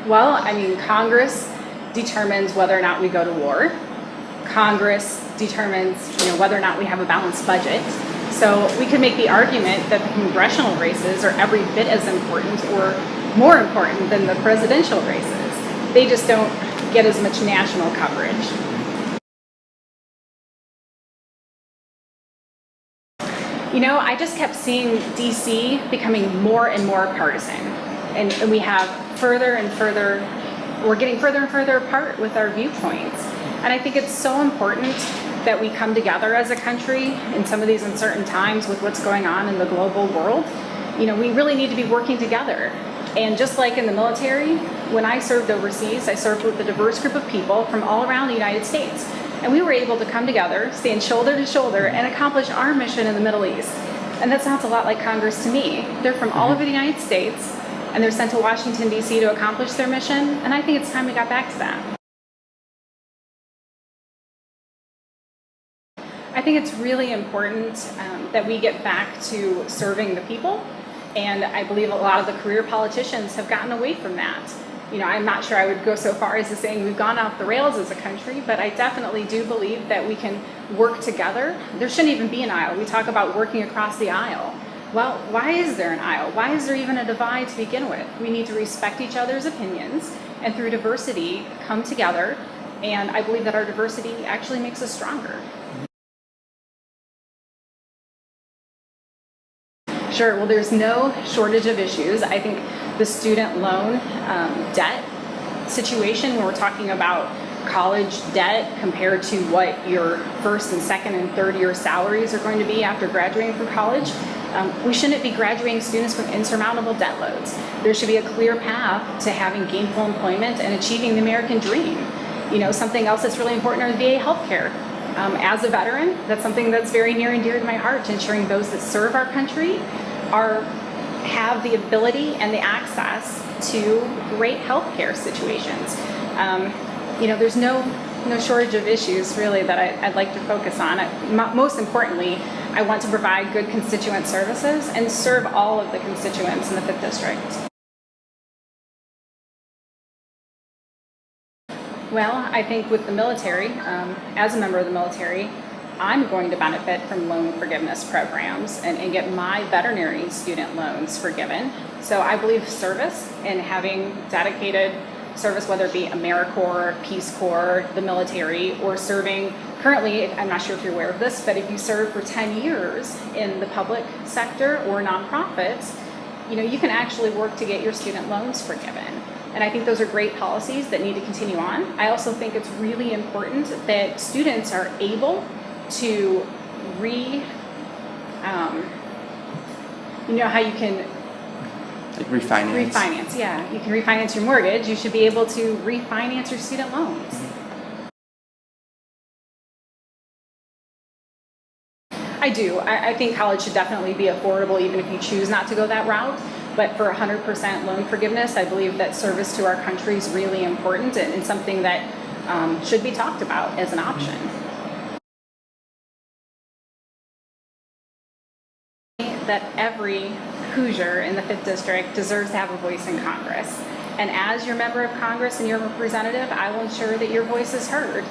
Well, I mean, Congress determines whether or not we go to war. Congress determines, whether or not we have a balanced budget. So we could make the argument that the congressional races are every bit as important or more important than the presidential races. They just don't get as much national coverage. I just kept seeing DC becoming more and more partisan. And we have we're getting further and further apart with our viewpoints. And I think it's so important that we come together as a country in some of these uncertain times with what's going on in the global world. We really need to be working together. And just like in the military, when I served overseas, I served with a diverse group of people from all around the United States. And we were able to come together, stand shoulder to shoulder, and accomplish our mission in the Middle East. And that sounds a lot like Congress to me. They're from all over the United States, and they're sent to Washington, D.C. to accomplish their mission. And I think it's time we got back to that. I think it's really important that we get back to serving the people. And I believe a lot of the career politicians have gotten away from that. I'm not sure I would go so far as to saying we've gone off the rails as a country, but I definitely do believe that we can work together. There shouldn't even be an aisle. We talk about working across the aisle. Well, why is there an aisle? Why is there even a divide to begin with? We need to respect each other's opinions and through diversity come together. And I believe that our diversity actually makes us stronger. Sure, well, there's no shortage of issues. I think the student loan debt situation, when we're talking about college debt compared to what your first and second and third year salaries are going to be after graduating from college, we shouldn't be graduating students with insurmountable debt loads. There should be a clear path to having gainful employment and achieving the American dream. Something else that's really important are VA healthcare. As a veteran, that's something that's very near and dear to my heart, ensuring those that serve our country have the ability and the access to great healthcare situations. There's no shortage of issues really that I'd like to focus on. Most importantly, I want to provide good constituent services and serve all of the constituents in the 5th District. Well, I think with the military, as a member of the military, I'm going to benefit from loan forgiveness programs and get my veterinary student loans forgiven. So I believe service and having dedicated service, whether it be AmeriCorps, Peace Corps, the military, or serving currently, I'm not sure if you're aware of this, but if you serve for 10 years in the public sector or nonprofits, you can actually work to get your student loans forgiven. And I think those are great policies that need to continue on. I also think it's really important that students are able to how you can refinance. Yeah, you can refinance your mortgage. You should be able to refinance your student loans. I do. I think college should definitely be affordable even if you choose not to go that route. But for 100% loan forgiveness, I believe that service to our country is really important and something that should be talked about as an option. That every Hoosier in the 5th District deserves to have a voice in Congress. And as your member of Congress and your representative, I will ensure that your voice is heard.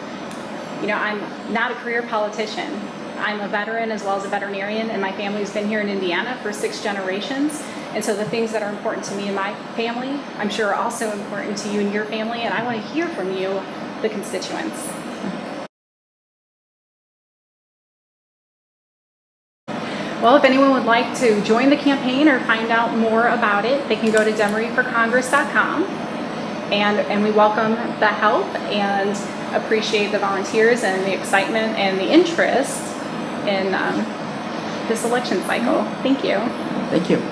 I'm not a career politician. I'm a veteran as well as a veterinarian, and my family's been here in Indiana for 6 generations. And so the things that are important to me and my family, I'm sure are also important to you and your family, and I want to hear from you, the constituents. Well, if anyone would like to join the campaign or find out more about it, they can go to DemareeForCongress.com. And we welcome the help and appreciate the volunteers and the excitement and the interest in this election cycle. Thank you. Thank you.